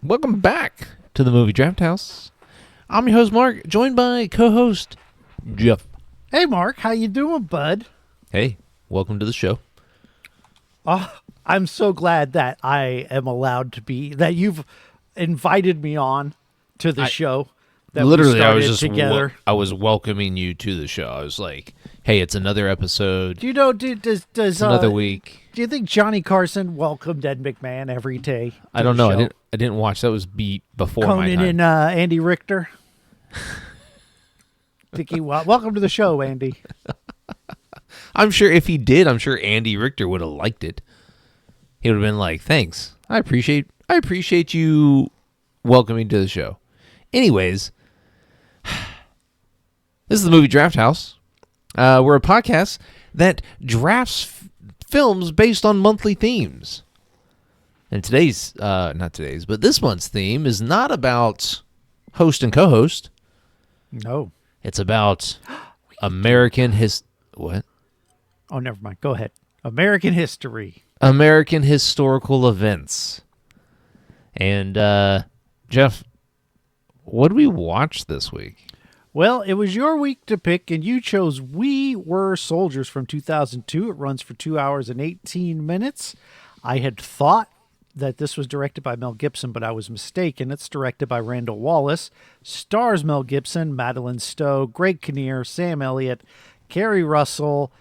Welcome back to the Movie Draft House. I'm your host, Mark, joined by co-host Jeff. Hey, Mark, how you doing, bud? Hey, welcome to the show. I'm so glad that I am allowed to be, that you've invited me on to the show. That Literally, we I was started just together. I was welcoming you to the show. I was like, hey, it's another episode. Do you know, does It's another week. Do you think Johnny Carson welcomed Ed McMahon every day? I don't know. Show? I didn't watch. That was beat before my Conan time. and Andy Richter. Welcome to the show, Andy. I'm sure if he did, I'm sure Andy Richter would have liked it. He would have been like, "Thanks, I appreciate you welcoming to the show." Anyways, this is the Movie Draft House. We're a podcast that drafts films based on monthly themes. And but this month's theme is not about host and co-host. No. It's about American What? Oh, never mind. Go ahead. American history. American historical events. And, Jeff, what did we watch this week? Well, it was your week to pick, and you chose We Were Soldiers from 2002. It runs for 2 hours and 18 minutes. I had thought that this was directed by Mel Gibson, but I was mistaken. It's directed by Randall Wallace. Stars Mel Gibson, Madeliene Stowe, Greg Kinnear, Sam Elliott, Kerry Russell,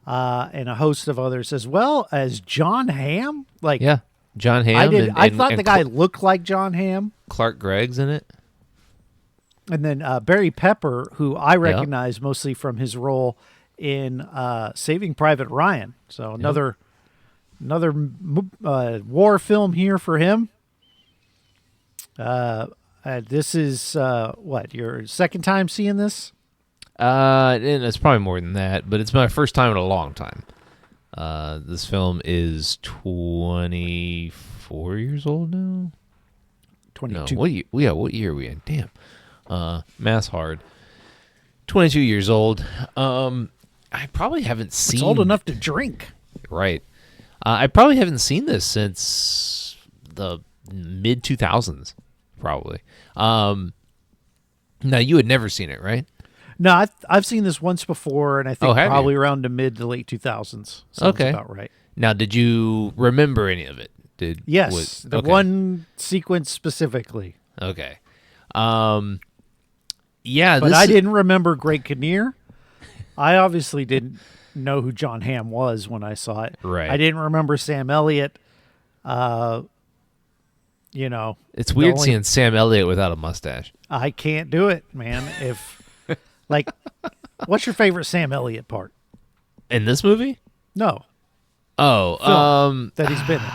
and a host of others, as well as John Hamm. Yeah, John Hamm. I thought the guy looked like John Hamm. Clark Gregg's in it. And then Barry Pepper, who I recognize mostly from his role in Saving Private Ryan. So another war film here for him. This is your second time seeing this? And it's probably more than that, but it's my first time in a long time. This film is 24 years old now. 22. No, what year are we in? Damn. Math's hard. 22 years old. I probably haven't seen... It's old enough to drink. Right. I probably haven't seen this since the mid-2000s, probably. Now, you had never seen it, right? No, I've seen this once before, and I think probably around the mid to late 2000s. Sounds about right. Now, did you remember any of it? Yes, one sequence specifically. Okay. Yeah, but I didn't remember Greg Kinnear. I obviously didn't know who John Hamm was when I saw it. Right. I didn't remember Sam Elliott. It's weird seeing Sam Elliott without a mustache. I can't do it, man. What's your favorite Sam Elliott part in this movie? No. Oh, that he's been in.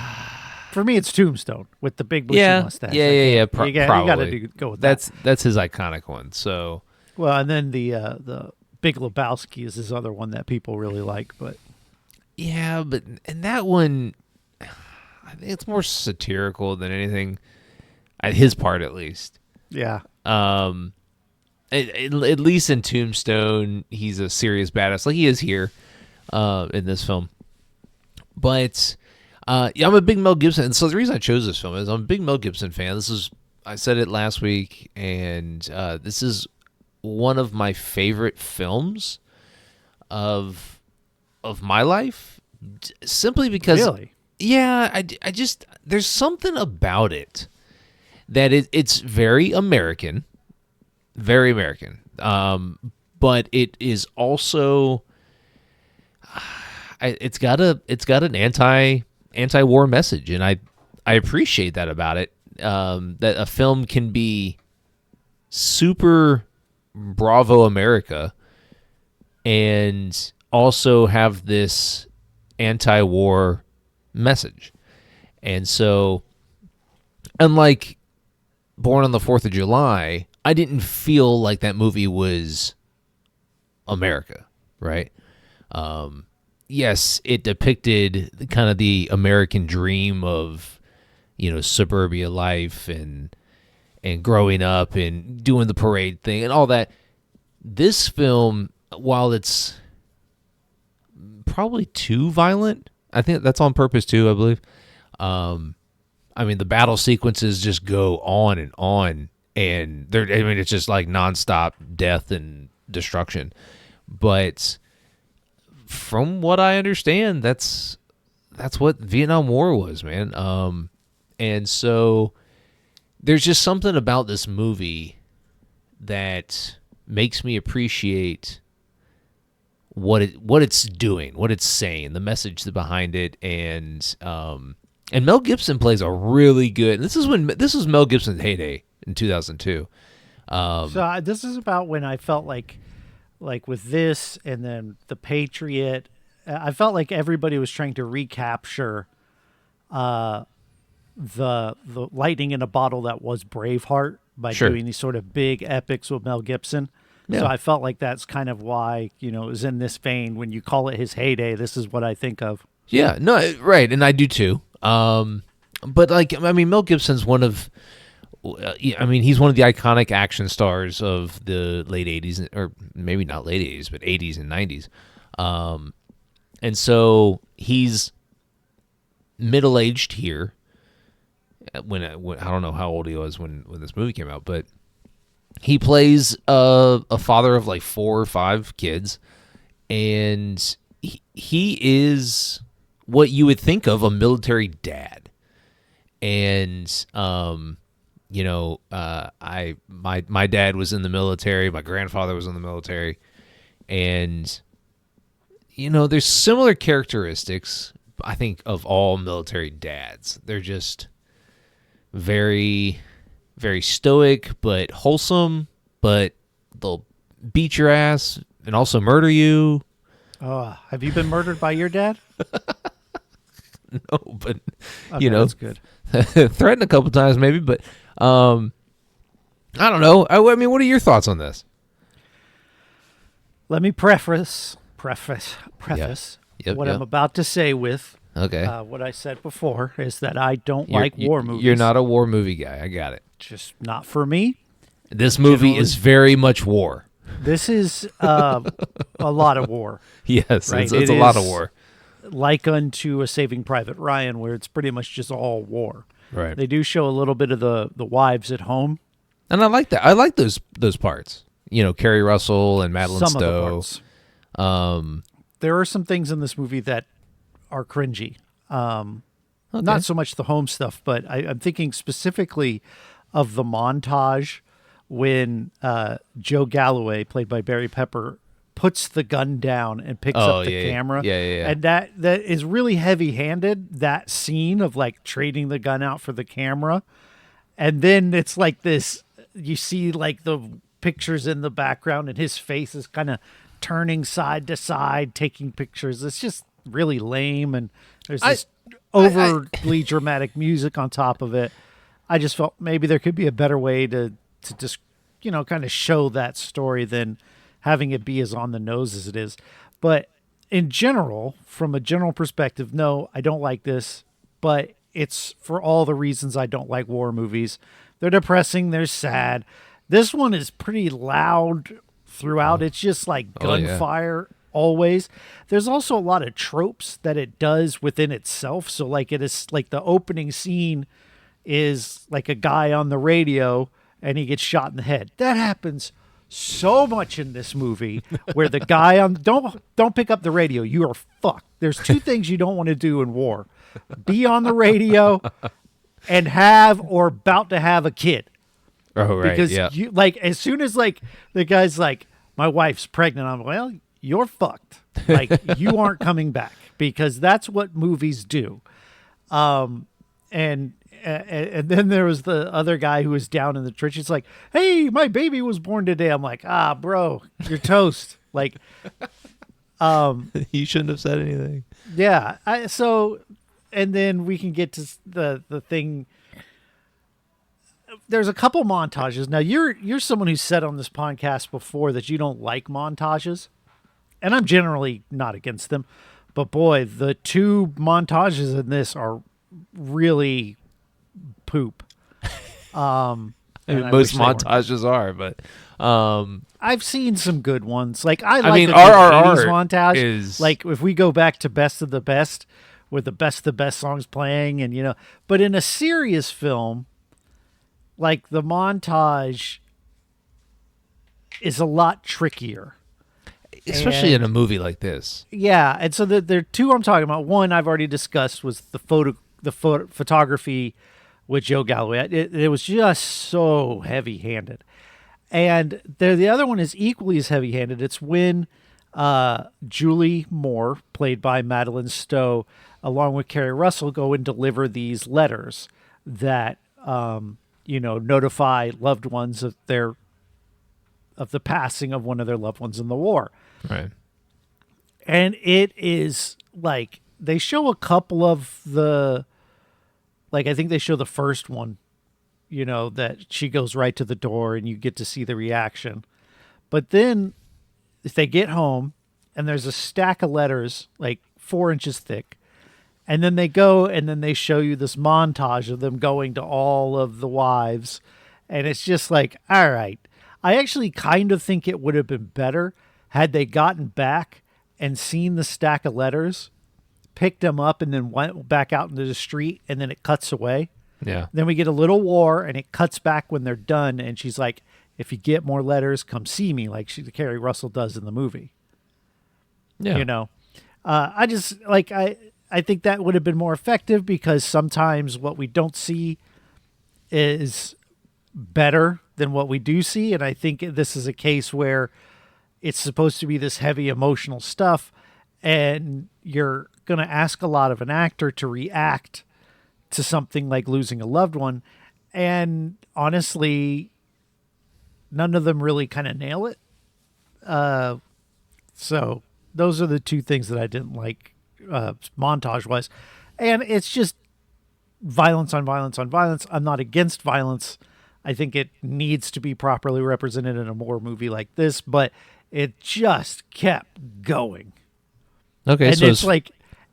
For me, it's Tombstone with the big bushy mustache. Yeah. You got to go with that. That's his iconic one. So, well, and then the Big Lebowski is his other one that people really like. But yeah, and that one, I think it's more satirical than anything. At his part, at least. Yeah. At least in Tombstone, he's a serious badass, like he is here, in this film. But. I'm a big Mel Gibson, and so the reason I chose this film is I'm a big Mel Gibson fan. I said it last week, and this is one of my favorite films of my life, simply because, really? Yeah, I just there's something about it that it's very American, but it is also it's got an anti-war message, and I appreciate that about it. That a film can be super Bravo America and also have this anti-war message. And so, unlike Born on the 4th of July, I didn't feel like that movie was America, right? Yes, it depicted kind of the American dream of, suburbia life and growing up and doing the parade thing and all that. This film, while it's probably too violent, I think that's on purpose too, I believe. I mean, the battle sequences just go on, and it's just like nonstop death and destruction. But from what I understand, that's what Vietnam War was, man. And so there's just something about this movie that makes me appreciate what it's doing, what it's saying, the message behind it, and Mel Gibson plays a really good. This was Mel Gibson's heyday in 2002. This is about when I felt like with this and then The Patriot, I felt like everybody was trying to recapture the lightning in a bottle that was Braveheart by doing these sort of big epics with Mel Gibson. Yeah. So I felt like that's kind of why, it was in this vein. When you call it his heyday, this is what I think of. Yeah, no, right, and I do too. But Mel Gibson's one of, he's one of the iconic action stars of the late 80s, or maybe not late 80s, but 80s and 90s. And so he's middle-aged here. When I don't know how old he was when this movie came out, but he plays a father of like 4 or 5 kids, and he is what you would think of a military dad. And my dad was in the military, my grandfather was in the military, and there's similar characteristics, I think, of all military dads. They're just very, very stoic, but wholesome, but they'll beat your ass and also murder you. Oh, have you been murdered by your dad? No, but, okay, that's good. Threatened a couple times maybe, but I don't know. I mean, what are your thoughts on this? Let me preface Yep, what I'm about to say with okay. What I said before is that I don't like war movies. You're not a war movie guy. I got it. Just not for me. This movie is very much war. This is a lot of war. Yes, right? it's a lot of war. Like unto A Saving Private Ryan, where it's pretty much just all war. Right. They do show a little bit of the wives at home. And I like that. I like those parts. Kerry Russell and Madeliene Stowe. Some of the parts. There are some things in this movie that are cringy. Not so much the home stuff, but I'm thinking specifically of the montage when Joe Galloway, played by Barry Pepper, puts the gun down and picks up the camera. Yeah. And that is really heavy-handed, that scene of like trading the gun out for the camera. And then it's like this, you see like the pictures in the background and his face is kind of turning side to side, taking pictures. It's just really lame, and there's this overly dramatic music on top of it. I just felt maybe there could be a better way to just, kind of show that story than having it be as on the nose as it is. But in general, from a general perspective, no, I don't like this, but it's for all the reasons I don't like war movies. They're depressing, they're sad. This one is pretty loud throughout. It's just like gunfire always. There's also a lot of tropes that it does within itself. So like it is like the opening scene is like a guy on the radio and he gets shot in the head. That happens so much in this movie where the guy on don't pick up the radio. You are fucked. There's 2 things you don't want to do in war: be on the radio and have or about to have a kid. Oh, right. Because yeah. you like as soon as like the guy's like, my wife's pregnant, I'm like, well, you're fucked. Like you aren't coming back, because that's what movies do. And then there was the other guy who was down in the trench. It's like, hey, my baby was born today. I'm like, bro, you're toast. Like, you shouldn't have said anything. Yeah. And then we can get to the thing. There's a couple montages. Now you're someone who's said on this podcast before that you don't like montages, and I'm generally not against them, but boy, the 2 montages in this are really poop. Most montages are, but I've seen some good ones. Like I mean, the RRR 80s montage. is like if we go back to Best of the Best, with the best songs playing, and but in a serious film, like the montage is a lot trickier. Especially in a movie like this. Yeah, and so there are two I'm talking about. One I've already discussed was the photography with Joe Galloway. It was just so heavy-handed. And the other one is equally as heavy-handed. It's when Julie Moore, played by Madeliene Stowe, along with Kerry Russell, go and deliver these letters that notify loved ones of the passing of one of their loved ones in the war. Right. And it is like they show a couple of I think they show the first one, that she goes right to the door and you get to see the reaction. But then if they get home and there's a stack of letters like 4 inches thick, and then they go and then they show you this montage of them going to all of the wives. And it's just like, all right. I actually kind of think it would have been better had they gotten back and seen the stack of letters, picked them up, and then went back out into the street, and then it cuts away. Yeah. Then we get a little war, and it cuts back when they're done, and she's like, if you get more letters, come see me, like Kerry Russell does in the movie. Yeah. I just, I think that would have been more effective, because sometimes what we don't see is better than what we do see, and I think this is a case where it's supposed to be this heavy emotional stuff, and you're going to ask a lot of an actor to react to something like losing a loved one, and honestly, none of them really kind of nail it. So those are the two things that I didn't like montage-wise, and it's just violence on violence on violence. I'm not against violence. I think it needs to be properly represented in a war movie like this, but it just kept going. Okay, and so it's like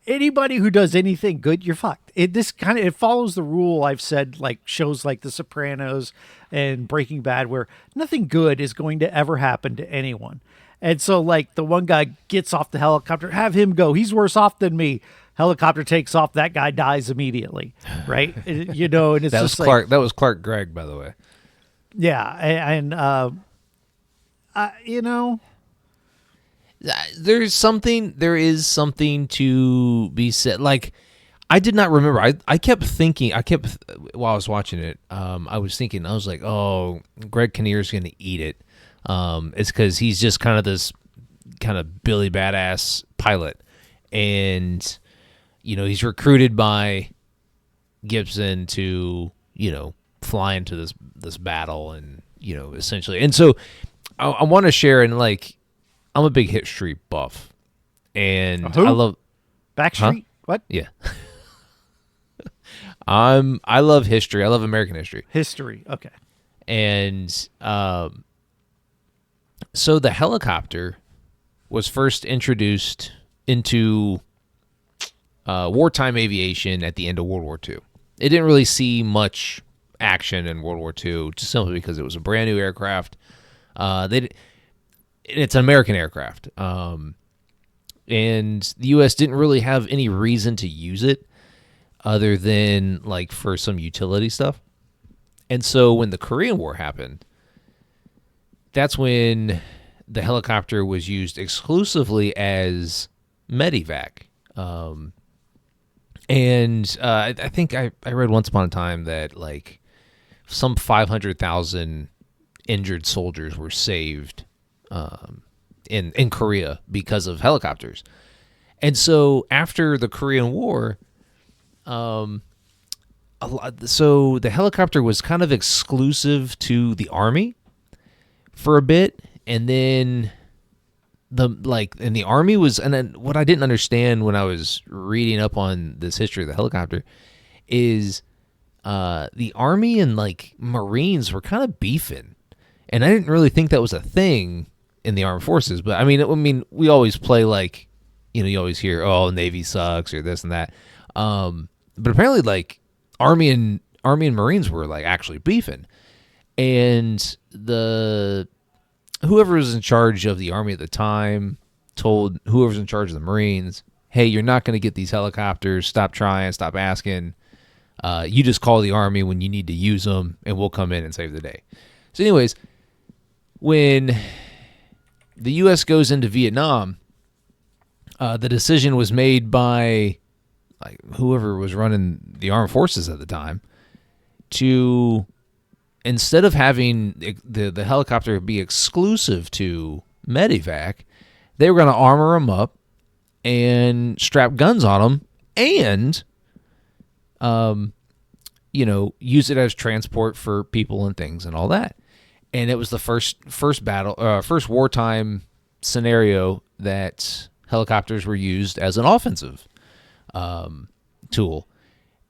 anybody who does anything good, you're fucked. It follows the rule I've said, like shows like The Sopranos and Breaking Bad, where nothing good is going to ever happen to anyone. And so, like, the one guy gets off the helicopter, have him go. He's worse off than me. Helicopter takes off. That guy dies immediately, right? And it's that was just Clark. That was Clark Gregg, by the way. Yeah, and there is something to be said. Like, I did not remember. I kept thinking. While I was watching it. I was thinking. I was like, oh, Greg Kinnear's going to eat it. It's because he's just kind of this kind of Billy Badass pilot, and he's recruited by Gibson to fly into this battle, and essentially. And so I want to share, and like, I'm a big history buff, and I love Backstreet. Huh? What? Yeah. I love history. I love American history. History. Okay. And so the helicopter was first introduced into wartime aviation at the end of World War II. It didn't really see much action in World War II, just simply because it was a brand new aircraft. It's an American aircraft, and the U.S. didn't really have any reason to use it other than like for some utility stuff. And so when the Korean War happened, that's when the helicopter was used exclusively as medevac. And I think I read once upon a time that like some 500,000 injured soldiers were saved in Korea because of helicopters. And so after the Korean War, so the helicopter was kind of exclusive to the Army for a bit, and then the Army was, and then what I didn't understand when I was reading up on this history of the helicopter is the Army and like Marines were kind of beefing, and I didn't really think that was a thing in the armed forces. But I mean, we always play like, you always hear, oh, Navy sucks or this and that. But apparently, like Army and Marines were like actually beefing, and whoever was in charge of the Army at the time told whoever's in charge of the Marines, hey, you're not going to get these helicopters. Stop trying. Stop asking. You just call the Army when you need to use them, and we'll come in and save the day. So anyways, when the U.S. goes into Vietnam, the decision was made by whoever was running the armed forces at the time to, instead of having the helicopter be exclusive to medevac, they were going to armor them up and strap guns on them and use it as transport for people and things and all that. And it was the first wartime scenario that helicopters were used as an offensive tool.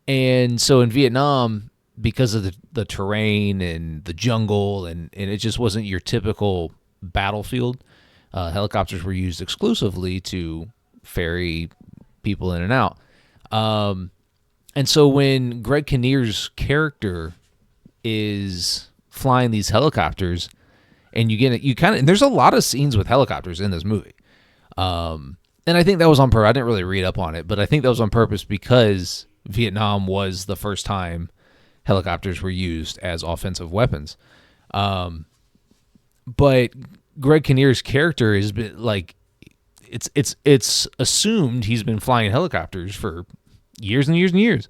And so in Vietnam, because of the terrain and the jungle, and it just wasn't your typical battlefield, helicopters were used exclusively to ferry people in and out. And so when Greg Kinnear's character is flying these helicopters, and and there's a lot of scenes with helicopters in this movie. And I think that was on purpose. I didn't really read up on it, but I think that was on purpose because Vietnam was the first time helicopters were used as offensive weapons. But Greg Kinnear's character has been it's assumed he's been flying helicopters for years and years and years.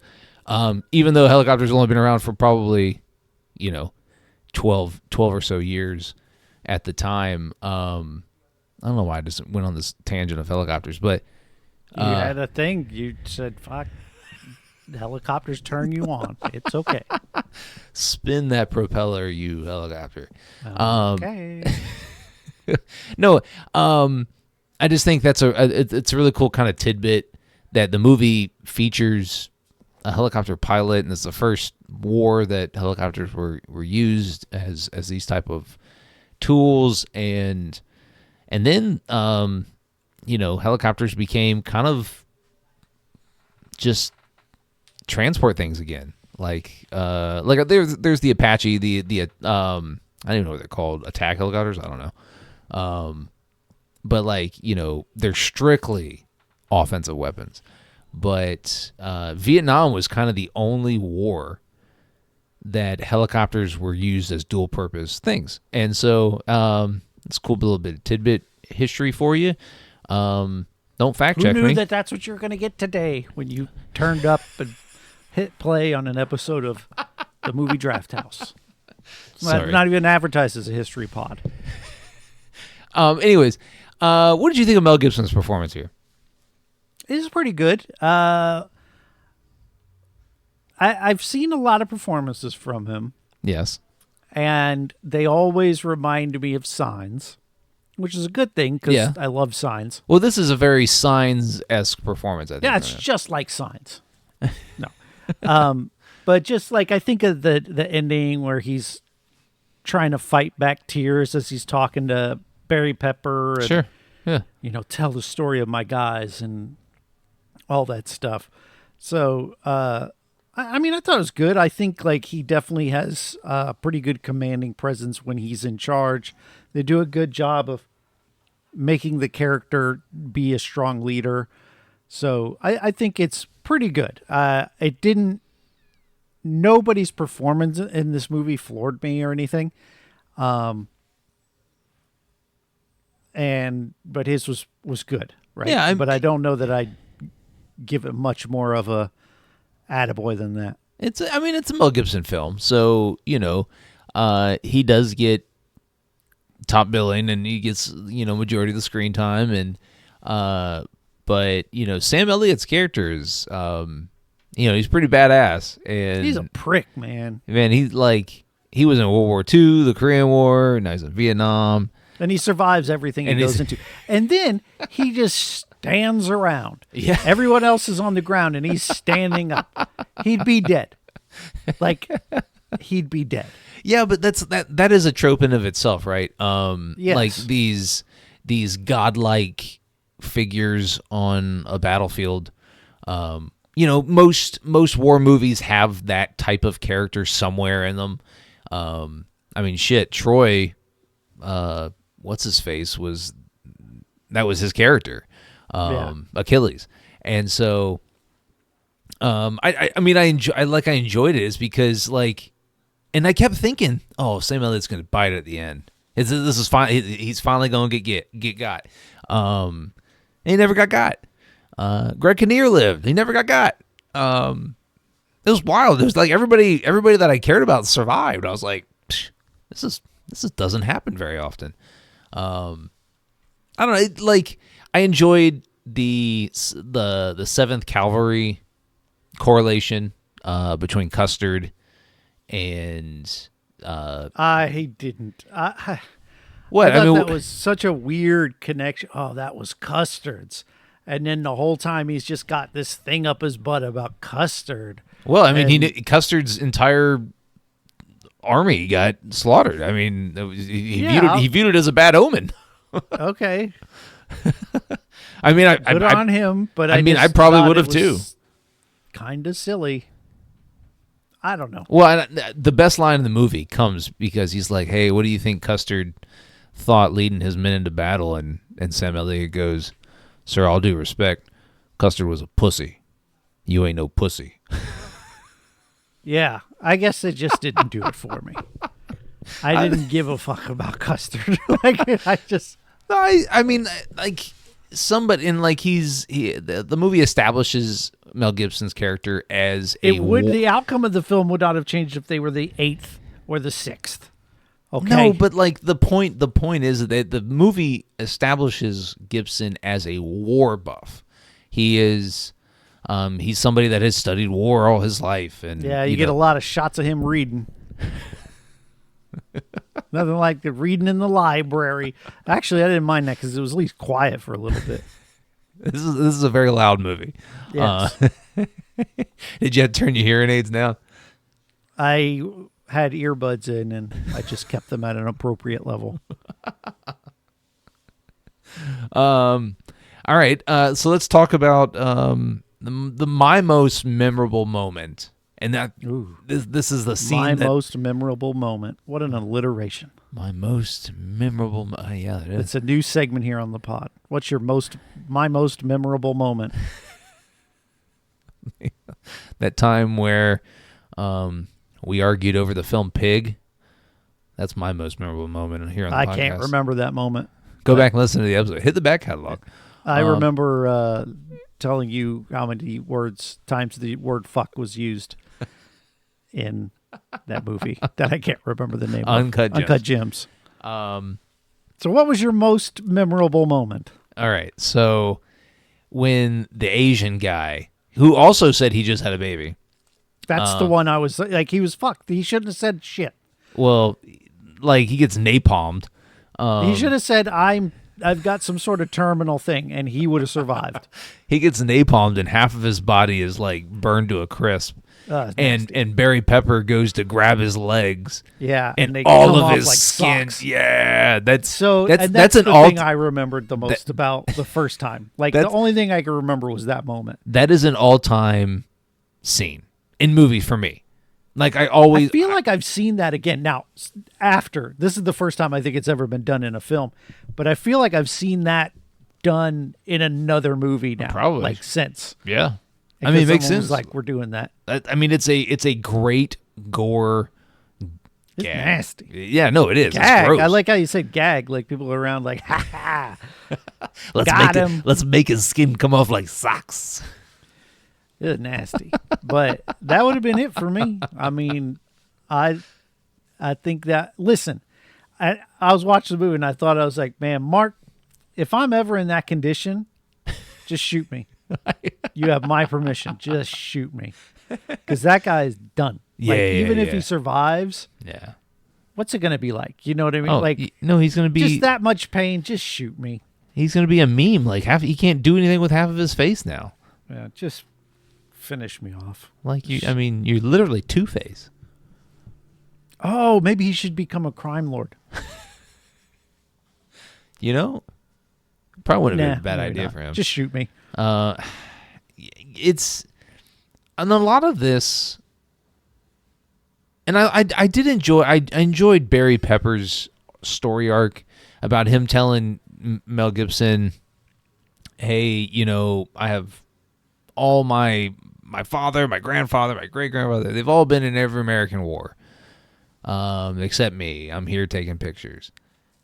Even though helicopters have only been around for probably, 12 or so years at the time. I don't know why I just went on this tangent of helicopters, but you had a thing. You said, "Fuck, helicopters turn you on." It's okay. Spin that propeller, you helicopter. Okay. No, I just think that's it's a really cool kind of tidbit that the movie features a helicopter pilot, and it's the first war that helicopters were used as these type of tools, and then helicopters became kind of just transport things again. Like there's the Apache, the I don't even know what they're called, attack helicopters. I don't know, but they're strictly offensive weapons. But Vietnam was kind of the only war that helicopters were used as dual purpose things, and so it's a cool little bit of tidbit history for you. Don't fact check me. Who knew that's what you're going to get today when you turned up and hit play on an episode of the movie Draft House? Sorry. Not even advertised as a history pod. Anyways, what did you think of Mel Gibson's performance here? It is pretty good. I've seen a lot of performances from him. Yes. And they always remind me of Signs, which is a good thing because I love Signs. Well, this is a very Signs-esque performance, I think. Yeah, it's just like Signs. No. But just I think of the ending where he's trying to fight back tears as he's talking to Barry Pepper. And, sure. Yeah. Tell the story of my guys and all that stuff. So, I thought it was good. I think he definitely has a pretty good commanding presence when he's in charge. They do a good job of making the character be a strong leader. So I think it's pretty good. Nobody's performance in this movie floored me or anything. But his was good, right? Yeah, but I don't know that I'd give it much more of a attaboy than that. It's a Mel Gibson film, so he does get top billing and he gets majority of the screen time, and but Sam Elliott's character is he's pretty badass, and he's a prick, man. Man, he was in World War II, the Korean War, and now he's in Vietnam. And he survives everything he goes into. And then he just stands around. Yeah. Everyone else is on the ground and he's standing up. He'd be dead. He'd be dead. Yeah, but that is a trope in of itself, right? Yes. Like these godlike figures on a battlefield. Most war movies have that type of character somewhere in them. Troy, what's his face that was his character, Achilles, And so, I mean, I enjoyed it is because like, and I kept thinking, oh, Sam Elliott's going to bite it at the end. This is fine. He's finally going to get got. And he never got. Greg Kinnear lived. He never got. It was wild. It was like everybody that I cared about survived. I was like, this doesn't happen very often. I don't know. Like I enjoyed the 7th Cavalry correlation between Custard and I didn't. what? I thought that was such a weird connection. Oh, that was Custard's. And then the whole time he's just got this thing up his butt about Custard. Well, I mean, Custard's entire army got slaughtered. I mean, he viewed it as a bad omen. Okay. I mean, good on him, but I probably would have too. Kind of silly. I don't know. Well, the best line in the movie comes because he's like, "Hey, what do you think Custard thought leading his men into battle?" And Sam Elliott goes, "Sir, all due respect, Custard was a pussy. You ain't no pussy." Yeah, I guess it just didn't do it for me. I didn't give a fuck about Custard. I mean, like somebody in like the movie establishes Mel Gibson's character as the outcome of the film would not have changed if they were the 8th or the 6th. Okay. No, but like the point is that the movie establishes Gibson as a war buff. He is he's somebody that has studied war all his life, and yeah, you get a lot of shots of him reading. Nothing like the reading in the library. Actually, I didn't mind that because it was at least quiet for a little bit. This is a very loud movie. Yes. Did you have to turn your hearing aids down? I had earbuds in, and I just kept them at an appropriate level. All right. So let's talk about my most memorable moment. And that this is the scene. Most memorable moment. What an alliteration. My most memorable. Yeah, it is. It's a new segment here on the pod. What's my most memorable moment? That time where we argued over the film Pig. That's my most memorable moment here on the podcast. I can't remember that moment. Go back and listen to the episode. Hit the back catalog. I remember telling you how many times the word fuck was used in that movie that I can't remember the name Uncut of. Uncut Gems. So what was your most memorable moment? All right. So when the Asian guy, who also said he just had a baby. That's the one I was like, he was fucked. He shouldn't have said shit. Well, like he gets napalmed. He should have said, I've got some sort of terminal thing, and he would have survived. He gets napalmed, and half of his body is like burned to a crisp. And Barry Pepper goes to grab his legs. Yeah, and all of his skin. Socks. Yeah, that's that's the thing I remembered the most about the first time. Like the only thing I can remember was that moment. That is an all-time scene in movies for me. Like I feel like I've seen that again. Now, this is the first time I think it's ever been done in a film, but I feel like I've seen that done in another movie now. Probably. Like since. Yeah. I mean, it makes sense. Like we're doing that. I mean, it's a great gore. It's gag. nasty. Yeah, no, it is. Gag. It's gross. I like how you said gag. Like people around, like ha ha. Let's make his skin come off like socks. It's nasty, but that would have been it for me. I mean, I think that. Listen, I was watching the movie and I was like, man, Mark, if I'm ever in that condition, just shoot me. You have my permission. Just shoot me, because that guy is done. Yeah, even if he survives, yeah. What's it gonna be like? You know what I mean? Oh, like, no, he's gonna be just that much pain. Just shoot me. He's gonna be a meme. Like he can't do anything with half of his face now. Yeah, just finish me off. Like I mean, you're literally Two-Face. Oh, maybe he should become a crime lord. You know, probably wouldn't have been a bad idea for him. Just shoot me. It's and a lot of this, and I did enjoy. I enjoyed Barry Pepper's story arc about him telling Mel Gibson, "Hey, you know, I have all my father, my grandfather, my great grandfather, they've all been in every American war, except me. I'm here taking pictures,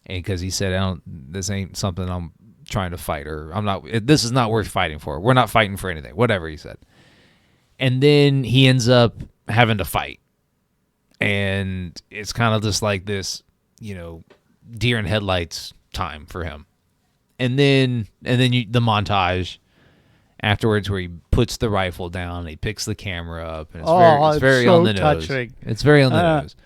and because he said, this ain't something I'm trying to fight, or this is not worth fighting for. We're not fighting for anything. Whatever he said, and then he ends up having to fight, and it's kind of just like this, deer in headlights time for him. And then the montage afterwards where he puts the rifle down, he picks the camera up, and it's very so on the touching. nose. It's very on the nose.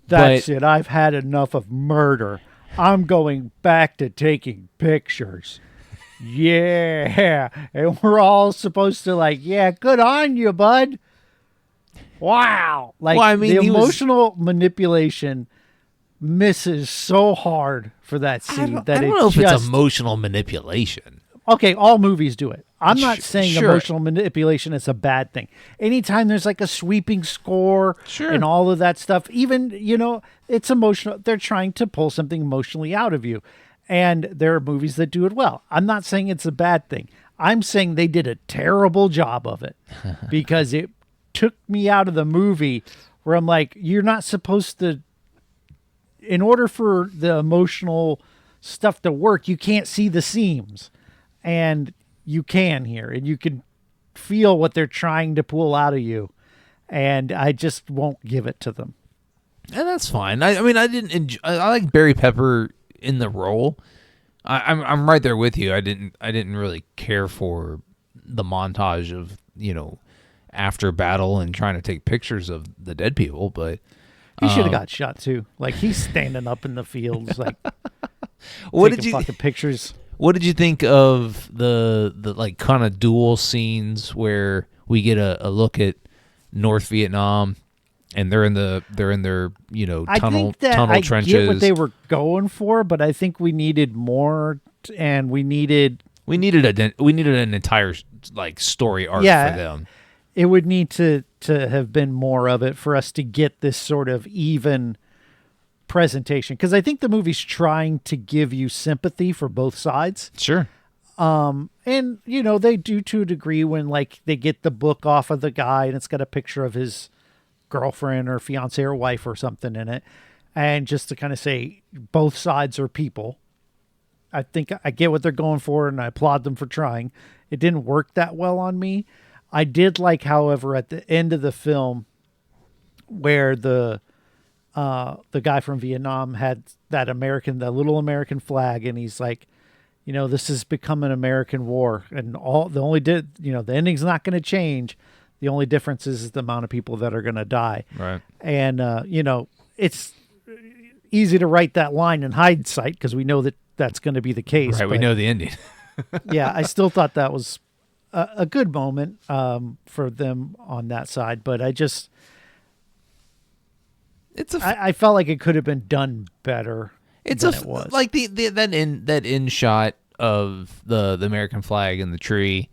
That's it. I've had enough of murder. I'm going back to taking pictures. Yeah. And we're all supposed to yeah, good on you, bud. Wow. The emotional manipulation misses so hard for that scene. I don't know if it's emotional manipulation. Okay, all movies do it. I'm not saying sure. emotional manipulation is a bad thing. Anytime there's a sweeping score and all of that stuff, even, it's emotional. They're trying to pull something emotionally out of you. And there are movies that do it well. I'm not saying it's a bad thing. I'm saying they did a terrible job of it because it took me out of the movie where I'm like, you're not supposed to, in order for the emotional stuff to work, you can't see the seams. And you can here, and you can feel what they're trying to pull out of you. And I just won't give it to them. And that's fine. I mean, I didn't enjoy, I like Barry Pepper in the role. I'm right there with you. I didn't really care for the montage of, after battle and trying to take pictures of the dead people, but he should have got shot too. He's standing up in the fields, what taking fucking pictures. What did you think of the kind of duel scenes where we get a look at North Vietnam and they're in their tunnel trenches? I get what they were going for, but I think we needed more, and we needed an entire story arc for them. It would need to have been more of it for us to get this sort of even presentation, because I think the movie's trying to give you sympathy for both sides. Sure. And they do to a degree when they get the book off of the guy and it's got a picture of his girlfriend or fiance or wife or something in it, and just to kind of say both sides are people. I think I get what they're going for, and I applaud them for trying. It didn't work that well on me. I did like, however, at the end of the film where the guy from Vietnam had that little American flag, and he's like, this has become an American war, and the ending's not going to change. The only difference is the amount of people that are going to die. Right. And, it's easy to write that line in hindsight because we know that that's going to be the case. Right. We know the ending. Yeah. I still thought that was a good moment for them on that side, but I felt like it could have been done better. It was that end shot of the American flag in the tree,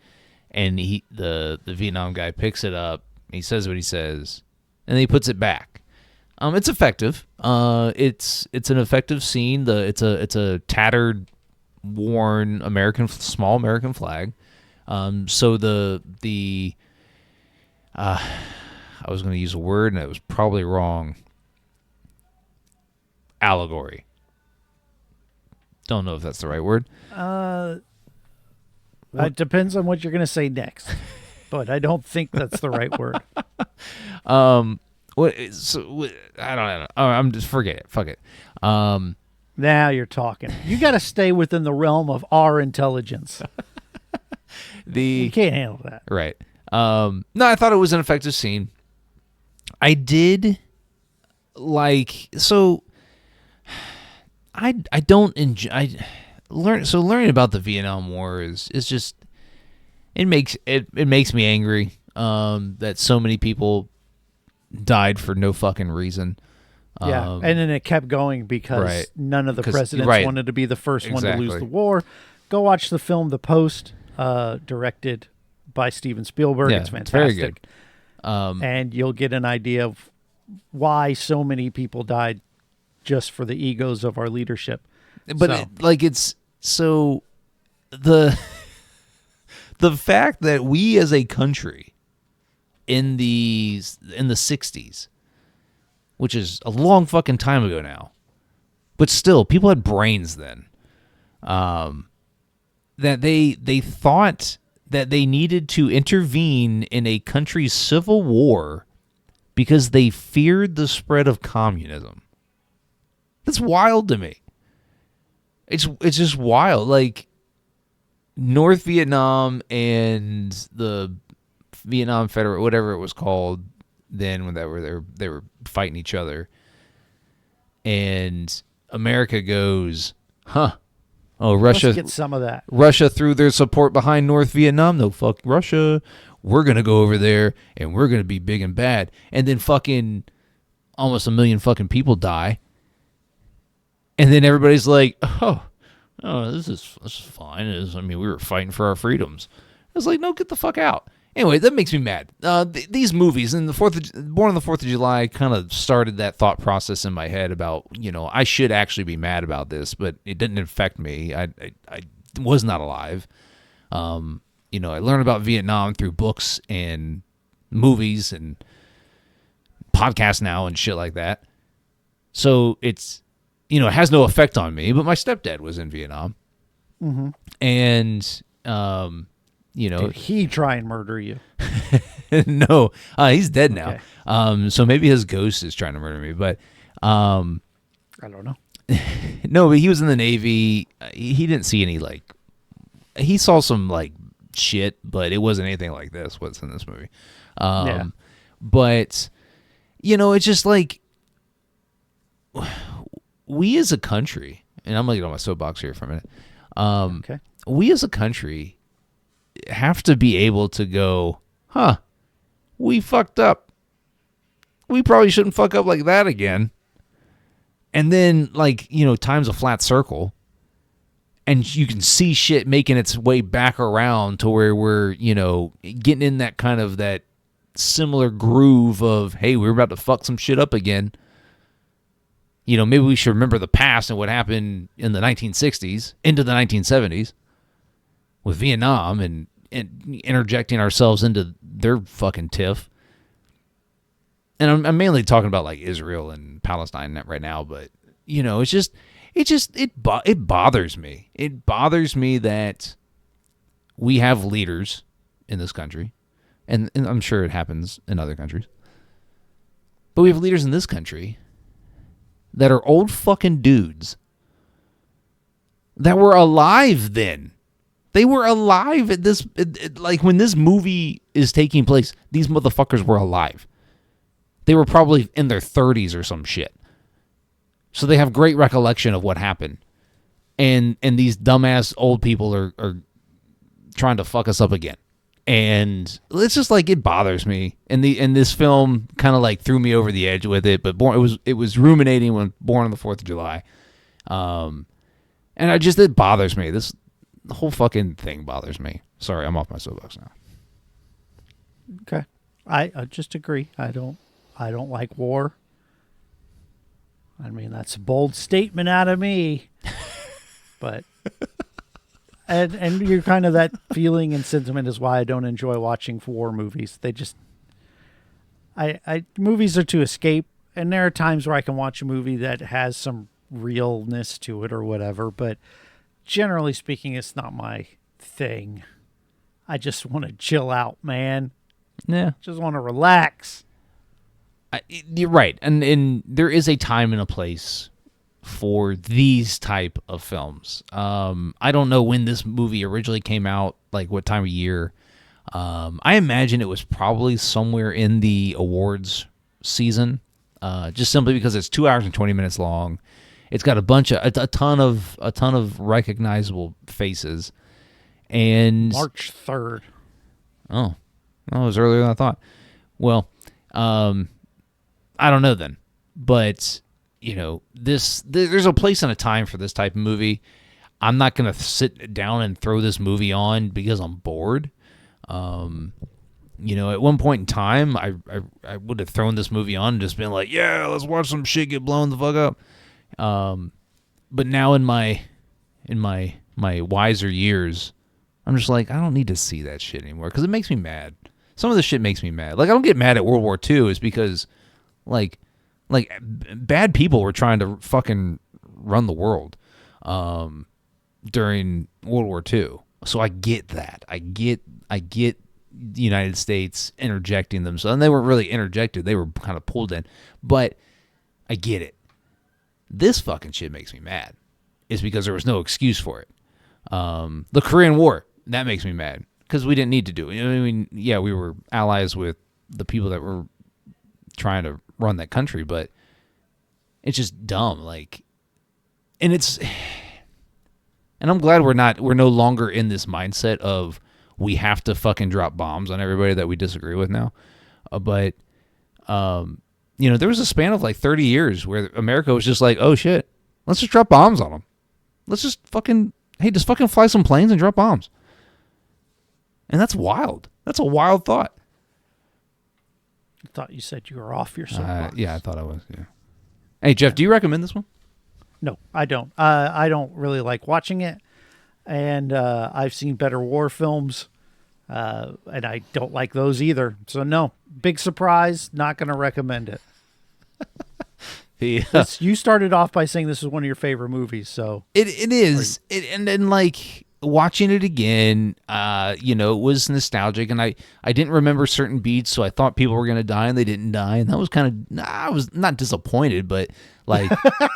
and the Vietnam guy picks it up. He says what he says, and then he puts it back. It's effective. It's an effective scene. It's a tattered, worn small American flag. So I was going to use a word and it was probably wrong. Allegory. Don't know if that's the right word. It depends on what you're going to say next, but I don't think that's the right word. I don't know. I'm just forget it. Fuck it. Now you're talking. You got to stay within the realm of our intelligence. You can't handle that. Right. No, I thought it was an effective scene. I did I don't enjoy. Learning about the Vietnam War is just it makes me angry that so many people died for no fucking reason. Yeah, and then it kept going because none of the presidents wanted to be the first one to lose the war. Go watch the film The Post, directed by Steven Spielberg. It's fantastic. Very good. And you'll get an idea of why so many people died just for the egos of our leadership. But the the fact that we as a country in the 60s, which is a long fucking time ago now, but still, people had brains then. That they thought that they needed to intervene in a country's civil war because they feared the spread of communism. That's wild to me. It's just wild. Like, North Vietnam and the Vietnam Federation, whatever it was called then, when they were fighting each other, and America goes, huh? Oh, Russia. Let's get some of that. Russia threw their support behind North Vietnam. No, fuck Russia. We're gonna go over there and we're gonna be big and bad. And then fucking almost 1 million fucking people die. And then everybody's like, oh, this is fine. We were fighting for our freedoms. I was like, no, get the fuck out. Anyway, that makes me mad. These movies and Born on the 4th of July kind of started that thought process in my head about, I should actually be mad about this, but it didn't affect me. I was not alive. I learned about Vietnam through books and movies and podcasts now and shit like that. So it's, it has no effect on me, but my stepdad was in Vietnam. Mm-hmm. And, did he try and murder you? No, he's dead now. Okay. So maybe his ghost is trying to murder me, but I don't know. no, but he was in the Navy. He didn't see any, he saw some shit, but it wasn't anything like this, what's in this movie. Yeah. But, it's just we as a country, and I'm going to get on my soapbox here for a minute. Okay. We as a country have to be able to go, we fucked up. We probably shouldn't fuck up like that again. And then, time's a flat circle. And you can see shit making its way back around to where we're, getting in that kind of that similar groove of, hey, we're about to fuck some shit up again. Maybe we should remember the past and what happened in the 1960s into the 1970s with Vietnam and interjecting ourselves into their fucking tiff. And I'm mainly talking about Israel and Palestine right now, but it bothers me. It bothers me that we have leaders in this country, and I'm sure it happens in other countries, but we have leaders in this country that are old fucking dudes that were alive then. They were alive at this, when this movie is taking place, these motherfuckers were alive. They were probably in their 30s or some shit. So they have great recollection of what happened. And these dumbass old people are trying to fuck us up again. And it's just it bothers me. And this film kind of threw me over the edge with it. But it was ruminating when Born on the 4th of July. And it bothers me. The whole fucking thing bothers me. Sorry, I'm off my soapbox now. Okay. I just agree. I don't like war. That's a bold statement out of me. But and you're kind of that feeling and sentiment is why I don't enjoy watching war movies. They just movies are to escape, and there are times where I can watch a movie that has some realness to it or whatever, but generally speaking, it's not my thing. I just want to chill out, man. Yeah. Just want to relax. You're right. And there is a time and a place for these type of films. I don't know when this movie originally came out, what time of year. I imagine it was probably somewhere in the awards season, just simply because it's 2 hours and 20 minutes long. It's got a ton of recognizable faces, and March 3rd. Oh, it was earlier than I thought. Well, I don't know then, but there's a place and a time for this type of movie. I'm not gonna sit down and throw this movie on because I'm bored. At one point in time, I would have thrown this movie on and just been like, yeah, let's watch some shit get blown the fuck up. But now in my wiser years, I'm just like, I don't need to see that shit anymore because it makes me mad. Some of the shit makes me mad. Like, I don't get mad at World War II is because, like bad people were trying to fucking run the world during World War II. So I get that. I get the United States interjecting themselves. And they weren't really interjected. They were kind of pulled in. But I get it. This fucking shit makes me mad. It's because there was no excuse for it. The Korean War, that makes me mad because we didn't need to do it. I mean, yeah, we were allies with the people that were trying to run that country, but it's just dumb. Like, and I'm glad we're no longer in this mindset of we have to fucking drop bombs on everybody that we disagree with now. But there was a span of like 30 years where America was just like, oh shit, let's just drop bombs on them. Let's just fucking fly some planes and drop bombs. And that's wild. That's a wild thought. I thought you said you were off your soapbox. Yeah, I thought I was. Yeah. Hey, Jeff, do you recommend this one? No, I don't. I don't really like watching it, and I've seen better war films, and I don't like those either. So no, big surprise. Not going to recommend it. You started off by saying this is one of your favorite movies, so it is. And then like watching it again, it was nostalgic, and I didn't remember certain beats, so I thought people were gonna die, and they didn't die, and that was kind of I was not disappointed, but like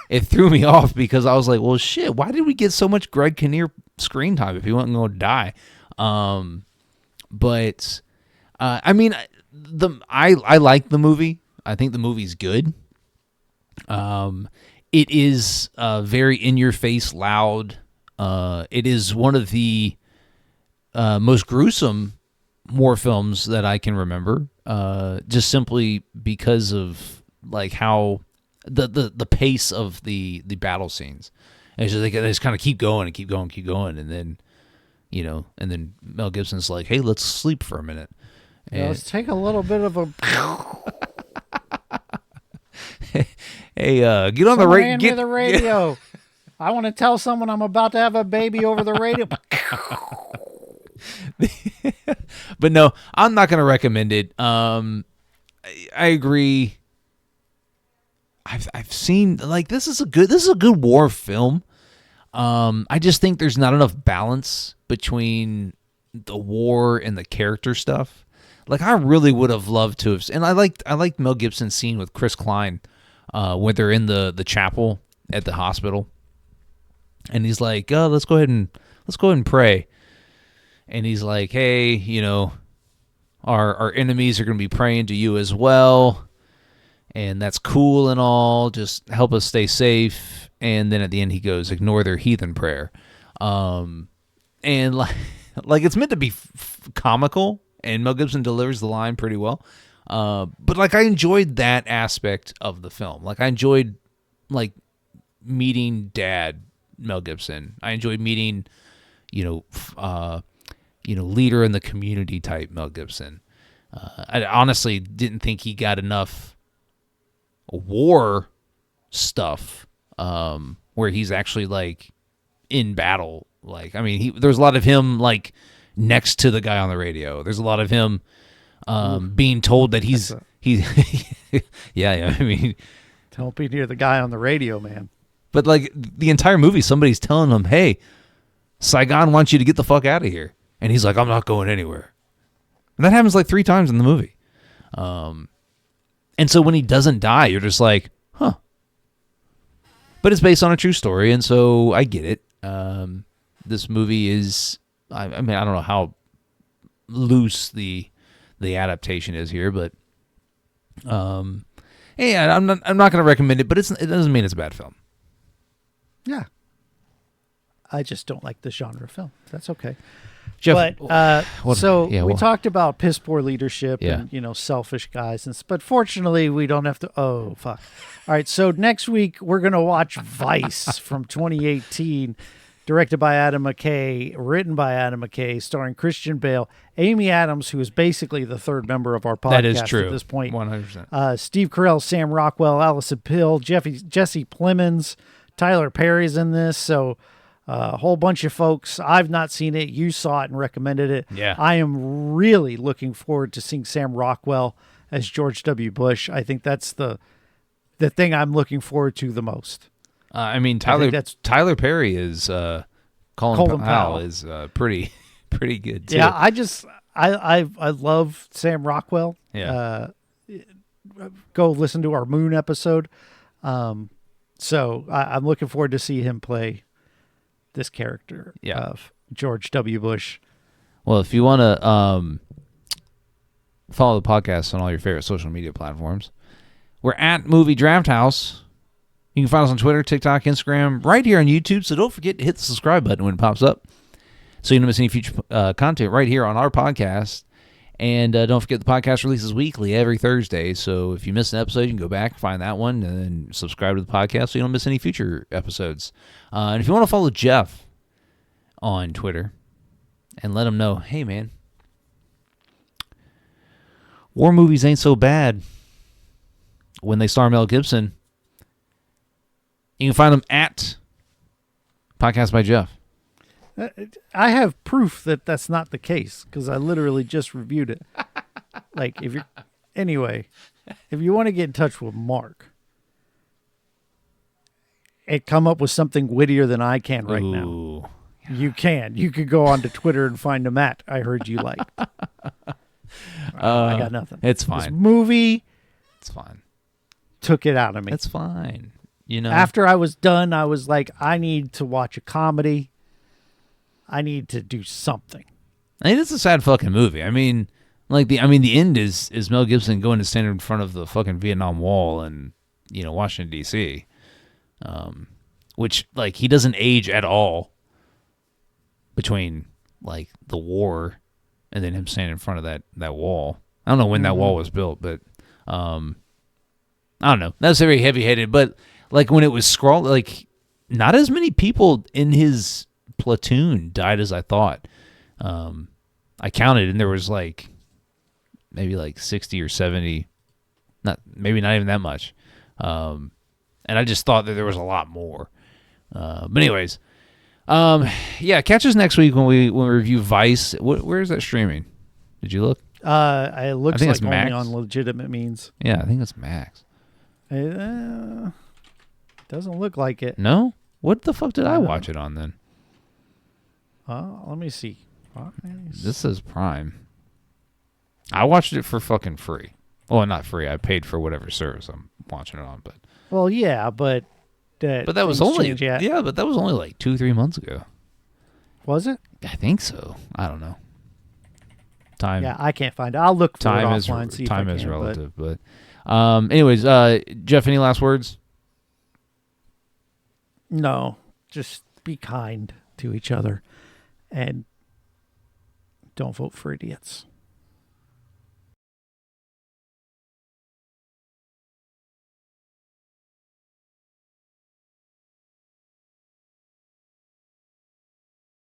it threw me off because I was like, well, shit, why did we get so much Greg Kinnear screen time if he wasn't going to die? But I mean, I like the movie. I think the movie's good. It is very in your face, loud. It is one of the most gruesome war films that I can remember. Just simply because of like how the pace of the battle scenes. And it's just, they just kind of keep going and keep going, and then and then Mel Gibson's like, hey, let's sleep for a minute. And let's take a little bit of a. Hey, get on the radio. Get the radio. I want to tell someone I'm about to have a baby over the radio. But no, I'm not going to recommend it. I agree. I've seen like this is a good war film. I just think there's not enough balance between the war and the character stuff. Like I really would have loved to have, and I liked Mel Gibson's scene with Chris Klein when they're in the chapel at the hospital, and he's like, "Oh, let's go ahead and pray," and he's like, "Hey, our enemies are going to be praying to you as well, and that's cool and all. Just help us stay safe." And then at the end, he goes, "Ignore their heathen prayer," and like it's meant to be comical. And Mel Gibson delivers the line pretty well. But like I enjoyed that aspect of the film. Like I enjoyed like meeting Dad Mel Gibson. I enjoyed meeting, leader in the community type Mel Gibson. I honestly didn't think he got enough war stuff where he's actually like in battle. Like I mean, there's a lot of him like next to the guy on the radio. There's a lot of him being told that he's yeah. I mean, don't be near the guy on the radio, man. But like the entire movie, somebody's telling him, "Hey, Saigon wants you to get the fuck out of here," and he's like, "I'm not going anywhere." And that happens like 3 times in the movie. And so when he doesn't die, you're just like, "Huh." But it's based on a true story, and so I get it. This movie is. I mean, I don't know how loose the adaptation is here, but yeah, I'm not going to recommend it. But it doesn't mean it's a bad film. Yeah, I just don't like this genre of film. That's okay. Jeff, but we talked about piss poor leadership yeah. and selfish guys, but fortunately we don't have to. Oh fuck! All right, so next week we're gonna watch Vice from 2018. Directed by Adam McKay, written by Adam McKay, starring Christian Bale, Amy Adams, who is basically the third member of our podcast that is true. At this point. 100%. Steve Carell, Sam Rockwell, Allison Pill, Jesse Plemons, Tyler Perry's in this. So a whole bunch of folks. I've not seen it. You saw it and recommended it. Yeah. I am really looking forward to seeing Sam Rockwell as George W. Bush. I think that's the thing I'm looking forward to the most. I mean, Tyler Perry is Colin Powell is pretty good too. Yeah, I love Sam Rockwell. Yeah. Go listen to our Moon episode. So I'm looking forward to see him play this character of George W. Bush. Well, if you want to follow the podcast on all your favorite social media platforms, we're at Movie Draft House. You can find us on Twitter, TikTok, Instagram, right here on YouTube. So don't forget to hit the subscribe button when it pops up so you don't miss any future content right here on our podcast. And don't forget the podcast releases weekly every Thursday. So if you miss an episode, you can go back, find that one, and then subscribe to the podcast so you don't miss any future episodes. And if you want to follow Jeff on Twitter and let him know, hey, man, war movies ain't so bad when they star Mel Gibson. You can find them at Podcast by Jeff. I have proof that that's not the case because I literally just reviewed it. Like, if you want to get in touch with Mark and come up with something wittier than I can right now, you can. You could go onto Twitter and find him at I Heard You Liked. I got nothing. It's fine. This movie, it's fine. Took it out of me. It's fine. You know, after I was done, I was like, I need to watch a comedy. I need to do something. I mean, it's a sad fucking movie. I mean, the end is Mel Gibson going to stand in front of the fucking Vietnam Wall in, Washington, D.C., which, he doesn't age at all between, the war and then him standing in front of that wall. I don't know when that wall was built, but I don't know. That's very heavy-headed, but, when it was scrawled, not as many people in his platoon died as I thought. I counted, and there was maybe 60 or 70, not even that much. And I just thought that there was a lot more. But anyways, catch us next week when we review Vice. Where is that streaming? Did you look? It looks like it's only Max. on legitimate means. Yeah, I think it's Max. Doesn't look like it. No? What the fuck did I watch it on then? Let me see. This is Prime. I watched it for fucking free. Well, not free. I paid for whatever service I'm watching it on, but. Well, yeah, but that was only but that was only 2-3 months ago. Was it? I think so. I don't know. Time. Yeah, I can't find it. I'll look for time it is offline. See time if I is can, relative, but anyways, Jeff, any last words? No, just be kind to each other and don't vote for idiots.